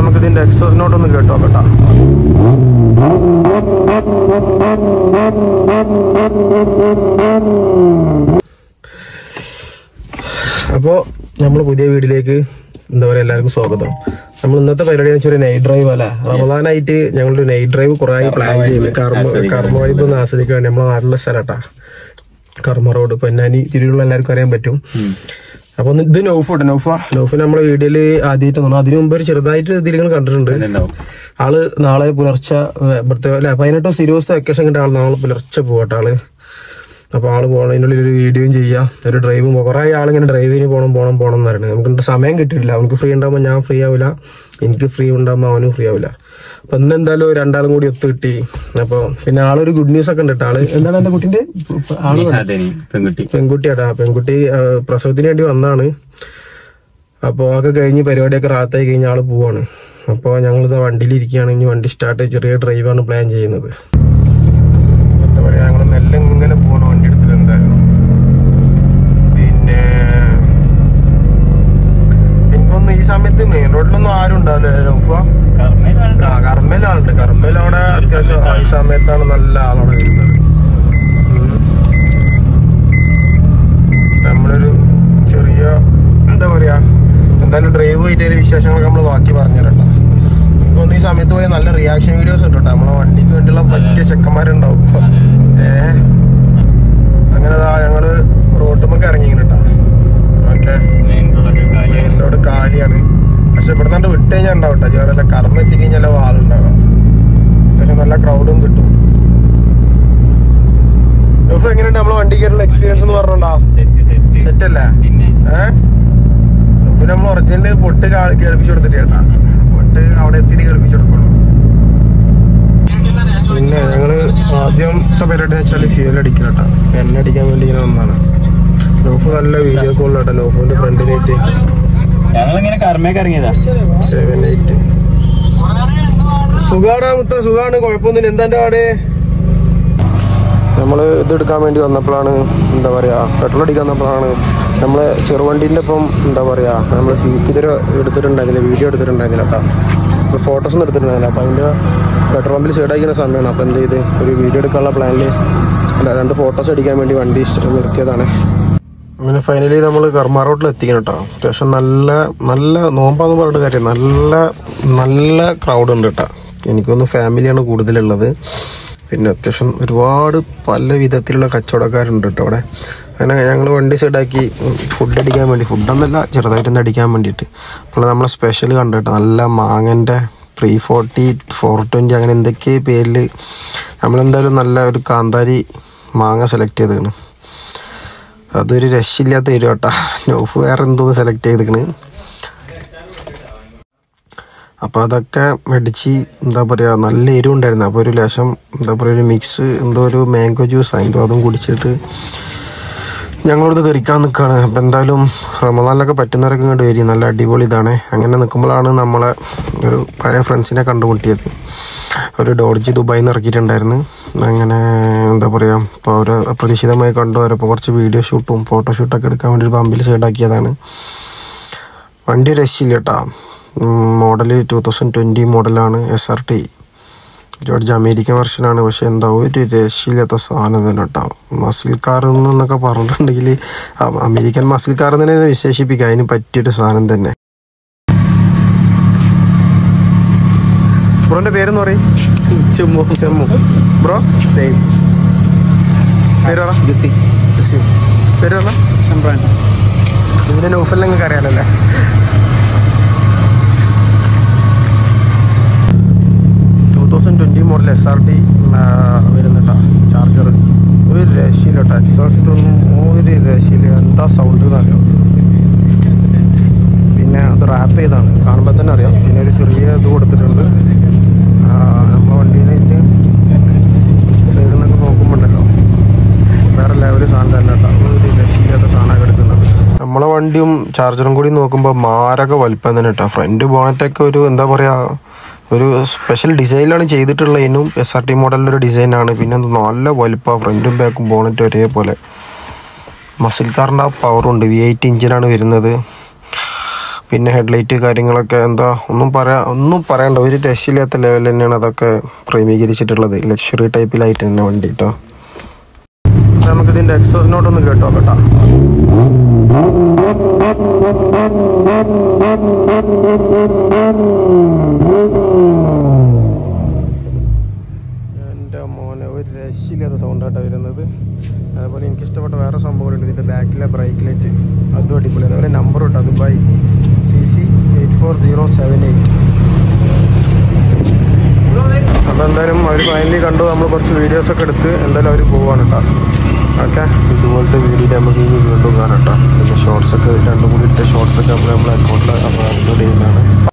നമുക്ക് ഇതിന്റെ exhaust not ഒന്ന് കേട്ടോ കേട്ടോ. അപ്പോൾ നമ്മൾ പുതിയ വീഡിയോയിലേക്ക് എന്താ പറയുക എല്ലാവർക്കും സ്വാഗതം. നമ്മൾ ഇന്നത്തെ പരിപാടി വെച്ചാൽ ഒരു നൈറ്റ് ഡ്രൈവ് അല്ല, റമദാനായിട്ട് ഞങ്ങളൊരു നൈറ്റ് ഡ്രൈവ് കുറെ പ്ലാൻ ചെയ്യുന്നത്. കർമ്മ വൈബ് ഒന്ന് ആസ്വദിക്കാൻ വേണ്ടി നമ്മളെ നാട്ടിലെ സ്ഥലട്ടാ കർമ്മ റോഡ്. പൊന്നാനി തിരുവുള്ള എല്ലാവർക്കും അറിയാൻ പറ്റും. അപ്പൊ ഇത് നൗഫ് നമ്മളെ വീഡിയോയില് ആദ്യമായിട്ട് തോന്നുന്നു. അതിനു മുമ്പ് ഒരു ചെറുതായിട്ട് ഇതിൽ നിങ്ങൾ കണ്ടിട്ടുണ്ട്. ആള് നാളെ പുലർച്ചെ ഇവിടുത്തെ അല്ലെ 18 ദിവസത്തെ വെക്കേഷൻ കിട്ടിയ ആള് നാളെ പുലർച്ചെ പോകട്ടെ ആള്. അപ്പൊ ആള് പോകണം, അതിൻ്റെ ഉള്ളിൽ ഒരു വീഡിയോയും ചെയ്യാം, ഒരു ഡ്രൈവും. കുറെ ആളിങ്ങനെ ഡ്രൈവിന് പോകണം എന്ന് പറയുന്നത്. നമുക്ക് സമയം കിട്ടിയിട്ടില്ല. അവനക്ക് ഫ്രീ ഉണ്ടാകുമ്പോൾ ഞാൻ ഫ്രീ ആവില്ല, എനിക്ക് ഫ്രീ ഉണ്ടാകുമ്പോൾ അവനും ഫ്രീ ആവില്ല. അപ്പൊ ഇന്ന് എന്തായാലും രണ്ടാളും കൂടി ഒത്തു കിട്ടി. അപ്പൊ പിന്നെ ആളൊരു ഗുഡ് ന്യൂസ് ഒക്കെ ഉണ്ട്. ആള് എന്താണ് എന്റെ കുട്ടിന്റെ പെൺകുട്ടിയാട്ടാ. പെൺകുട്ടി പ്രസവത്തിന് വേണ്ടി വന്നാണ്. അപ്പൊ അതൊക്കെ കഴിഞ്ഞ് പരിപാടിയൊക്കെ റാത്തായി കഴിഞ്ഞ ആള് പോവാണ്. അപ്പൊ ഞങ്ങളിത് വണ്ടിയിലിരിക്കുകയാണ്. ഇനി വണ്ടി സ്റ്റാർട്ട് ചെറിയ ഡ്രൈവാണ് പ്ലാൻ ചെയ്യുന്നത്. എന്താ പറയാ, ഞങ്ങൾ മെല്ലെ ഇങ്ങനെ പോകണം വണ്ടി എടുത്തിട്ട് എന്തായാലും. പിന്നെ എനിക്കൊന്ന് ഈ സമയത്ത് മെയിൻ റോഡിലൊന്നും ആരും ഉണ്ടാവില്ല. കർമ്മയിലാളുണ്ട്. കർമ്മയിൽ അവിടെ അത്യാവശ്യം ഈ സമയത്താണ് നല്ല ആളവിടെ വരുന്നത്. നമ്മളൊരു ചെറിയ എന്താ പറയാ, എന്തായാലും ഡ്രൈവ് പോയിട്ട് വിശേഷങ്ങളൊക്കെ നമ്മള് ബാക്കി പറഞ്ഞിരട്ടോ. എനിക്കൊന്ന് ഈ സമയത്ത് പോയ നല്ല റിയാക്ഷൻ വീഡിയോസ് ഉണ്ട് കേട്ടോ. നമ്മളെ വണ്ടിക്ക് വേണ്ടിയുള്ള പറ്റിയ ചെക്കന്മാരുണ്ടാവും. അങ്ങനെ ഞങ്ങള് റോട്ടുമൊക്കെ ഇറങ്ങിട്ടോ. ഓക്കെ, മെയിൻ റോഡ് കാലിയാണ്. പക്ഷെ ഇവിടെ നിന്ന് വിട്ട് കഴിഞ്ഞാൽ ഉണ്ടാവും കേട്ടോ. ചേർന്നല്ല കർമ്മ എത്തിക്കഴിഞ്ഞാൽ ആളുണ്ടാകാം. പക്ഷെ നല്ല ക്രൗഡും കിട്ടും. എങ്ങനെയുണ്ട് നമ്മളെ വണ്ടി കയറുള്ള എക്സ്പീരിയൻസ് എന്ന് പറഞ്ഞോണ്ടാ? സെറ്റ് അല്ലേ? പിന്നെ നമ്മൾ ഒറിജിനല് പൊട്ട് കേൾപ്പിച്ചു കൊടുത്തിട്ട് കേട്ടാ. പൊട്ട് അവിടെ എത്തിയിട്ട് കേൾപ്പിച്ചു കൊടുക്കുള്ളൂ. പിന്നെ ഞങ്ങള് ആദ്യത്തെ പരിപാടി വെച്ചാൽ ഫ്യൂൽ അടിക്കണം കേട്ടോ. എണ്ണ അടിക്കാൻ വേണ്ടി ഇങ്ങനെ വന്നതാണ്. നോഫ് നല്ല വീഡിയോ കോൾ കേട്ടോ. നോഫിന്റെ ഫ്രണ്ടിനായിട്ട് ഞങ്ങളിങ്ങനെ കർമ്മയൊക്കെ ഇറങ്ങിയതാ. 7-8 സുഖാടാ മുത്ത, സുഖാണ്, കുഴപ്പമൊന്നുമില്ല. എന്താ പാടെ? നമ്മള് ഇതെടുക്കാൻ വേണ്ടി വന്നപ്പോഴാണ് എന്താ പറയാ, പെട്രോൾ അടിക്കാൻ വന്നപ്പോഴാണ് നമ്മളെ ചെറുവണ്ടീൻ്റെ ഒപ്പം എന്താ പറയാ, നമ്മള് സീറ്റ് ഇതുവരെ എടുത്തിട്ടുണ്ടായിരുന്നില്ല, വീഡിയോ എടുത്തിട്ടുണ്ടായിരുന്നില്ല കേട്ടോ. ഫോട്ടോസൊന്നും എടുത്തിട്ടുണ്ടായിരുന്നില്ല. അപ്പൊ അതിന്റെ പെട്രോൾ പമ്പിൽ സൈഡാക്കുന്ന സമയമാണ്. അപ്പൊ എന്ത് ചെയ്ത് ഒരു വീഡിയോ എടുക്കാനുള്ള പ്ലാനില് അല്ല 2 ഫോട്ടോസ് അടിക്കാൻ വേണ്ടി വണ്ടി നിർത്തിയതാണ്. അങ്ങനെ ഫൈനലി നമ്മൾ കർമ്മ റോഡിൽ എത്തിക്കണം കേട്ടോ. അത്യാവശ്യം നല്ല നോമ്പാന്ന് പറഞ്ഞിട്ട് കാര്യം നല്ല ക്രൗഡ് ഉണ്ട് കേട്ടോ. എനിക്കൊന്ന് ഫാമിലിയാണ് കൂടുതലുള്ളത്. പിന്നെ അത്യാവശ്യം ഒരുപാട് പല വിധത്തിലുള്ള കച്ചവടക്കാരുണ്ട് കേട്ടോ അവിടെ. അങ്ങനെ ഞങ്ങൾ വണ്ടി സൈഡാക്കി ഫുഡ് അടിക്കാൻ വേണ്ടി, ഫുഡൊന്നല്ല ചെറുതായിട്ടൊന്ന് അടിക്കാൻ വേണ്ടിയിട്ട്. അപ്പോൾ നമ്മളെ സ്പെഷ്യൽ കണ്ടു കേട്ടോ. നല്ല മാങ്ങൻ്റെ 340 420 അങ്ങനെ എന്തൊക്കെ പേരിൽ നമ്മളെന്തായാലും നല്ല ഒരു കാന്താരി മാങ്ങ സെലക്ട് ചെയ്തേക്കണ്. അതൊരു രക്ഷയില്ലാത്ത വരും കേട്ടോ. നോഫ് വേറെ എന്തോന്ന് സെലക്ട് ചെയ്തേക്കണ്. അപ്പോൾ അതൊക്കെ മേടിച്ച് എന്താ പറയുക, നല്ല എരിവുണ്ടായിരുന്നു. അപ്പോൾ ഒരു ലേശം എന്താ പറയുക, ഒരു മിക്സ് എന്തോ ഒരു മാംഗോ ജ്യൂസ് എന്തോ അതും കുടിച്ചിട്ട് ഞങ്ങളിവിടെ തെറിക്കാൻ നിൽക്കുകയാണ്. അപ്പോൾ എന്തായാലും റമദാനിലൊക്കെ പറ്റുന്നവരൊക്കെ ഇങ്ങോട്ട് വരും. നല്ല അടിപൊളി ഇതാണ്. അങ്ങനെ നിൽക്കുമ്പോഴാണ് നമ്മളെ ഒരു പഴയ ഫ്രണ്ട്സിനെ കണ്ടുമുട്ടിയത്. ഒരു ഡോഡ്ജ് ദുബായിൽ നിന്ന് ഇറക്കിയിട്ടുണ്ടായിരുന്നു. അങ്ങനെ എന്താ പറയുക, ഇപ്പോൾ അവർ അപ്രതീക്ഷിതമായി കണ്ടുവരപ്പോൾ കുറച്ച് വീഡിയോ ഷൂട്ടും ഫോട്ടോഷൂട്ടൊക്കെ എടുക്കാൻ വേണ്ടി ഒരു പമ്പിൽ സൈഡാക്കിയതാണ്. വണ്ടി രക്ഷയില്ല കേട്ടോ. മോഡൽ 2020 മോഡലാണ്. SRT ജോർജ് അമേരിക്കൻ വെർഷനാണ്. പക്ഷെ എന്താ ഒരു രക്ഷയില്ലാത്ത സാധനം തന്നെ കേട്ടോ. മസിൽ കാർ എന്നൊക്കെ പറഞ്ഞിട്ടുണ്ടെങ്കിൽ അമേരിക്കൻ മസിൽ കാർ തന്നെ വിശേഷിപ്പിക്കുക. അതിന് പറ്റിയൊരു സാധനം തന്നെ. ബ്രോന്റെ പേരെന്ന് പറയും? ചെമ്മു. ബ്രോ സെയിം പേര് പറ. പേര് പറഞ്ഞ ഷംറാൻ. ഇതിന്റെ നോഫൽ നിങ്ങൾക്ക് അറിയാലല്ലേ. മോഡൽ SRT വരുന്നുട്ടാ. ചാർജർ ഒരു രക്ഷയില്ല കേട്ടോ. എക്സോസ്റ്റൊന്നും ഒരു രക്ഷയില്ല. എന്താ സൗണ്ട് എന്നറിയാം. പിന്നെ അത് റാപ്പ് ചെയ്താണ്, കാണുമ്പോൾ തന്നെ അറിയാം. പിന്നെ ഒരു ചെറിയ ഇത് കൊടുത്തിട്ടുണ്ട്. നമ്മളെ വണ്ടീനായിട്ട് സൈഡിൽ നിന്നൊക്കെ നോക്കുമ്പോണ്ടല്ലോ വേറെ ലെവൽ സാധനം തന്നെ കേട്ടോ. ഒരു രക്ഷയില്ലാത്ത സാധനമൊക്കെ എടുക്കുന്നത്. നമ്മളെ വണ്ടിയും ചാർജറും കൂടി നോക്കുമ്പോൾ മാരക വലിപ്പം തന്നെ കേട്ടോ. ഫ്രണ്ട് ബോണറ്റൊക്കെ ഒരു എന്താ പറയുക, ഒരു സ്പെഷ്യൽ ഡിസൈനിലാണ് ചെയ്തിട്ടുള്ളത്. ഇതിനും SRT മോഡലിൻ്റെ ഒരു ഡിസൈനാണ്. പിന്നെ നല്ല വലിപ്പം, ഫ്രണ്ടും ബാക്കും ബോണറ്റ് ഒരേപോലെ. മസിൽ കാറിൻ്റെ ആ പവറുണ്ട്. V8 എഞ്ചിനാണ് വരുന്നത്. പിന്നെ ഹെഡ്ലൈറ്റ് കാര്യങ്ങളൊക്കെ എന്താ ഒന്നും പറയണ്ട, ഒരു രക്ഷയില്ലാത്ത ലെവൽ തന്നെയാണ് അതൊക്കെ ക്രമീകരിച്ചിട്ടുള്ളത്. ലക്ഷറി ടൈപ്പിലായിട്ട് തന്നെ വണ്ടി കേട്ടോ. നമുക്കിതിൻ്റെ എക്സോസ് നോട്ടൊന്ന് കേട്ടോ കേട്ടോ. എൻ്റെ മോനെ ഒരു രക്ഷയില്ലാത്ത സൗണ്ടായിട്ടാണ് വരുന്നത്. അതുപോലെ എനിക്കിഷ്ടപ്പെട്ട വേറെ സംഭവങ്ങളുണ്ട്. ഇതിൻ്റെ ബാക്കിലെ ബ്രേക്ക് ലൈറ്റ് അതും അടിപൊളി. അതുപോലെ നമ്പർ കേട്ടോ, ദുബായ് CC 84078. അപ്പോൾ എന്തായാലും അവർ ഫൈനലി കണ്ടു. നമ്മൾ കുറച്ച് വീഡിയോസൊക്കെ എടുത്ത് എന്തായാലും അവർ പോവാണ് കേട്ടോ. ഓക്കെ, ഇതുപോലത്തെ വീഡിയോ നമുക്ക് ഇനി വീണ്ടും കാണാം കേട്ടോ. പിന്നെ ഷോർട്സൊക്കെ 2 കൂടി ഇട്ട ഷോർട്സൊക്കെ നമ്മൾ അക്കൗണ്ടിൽ അപ്ലോഡ് ചെയ്യുന്നതാണ്.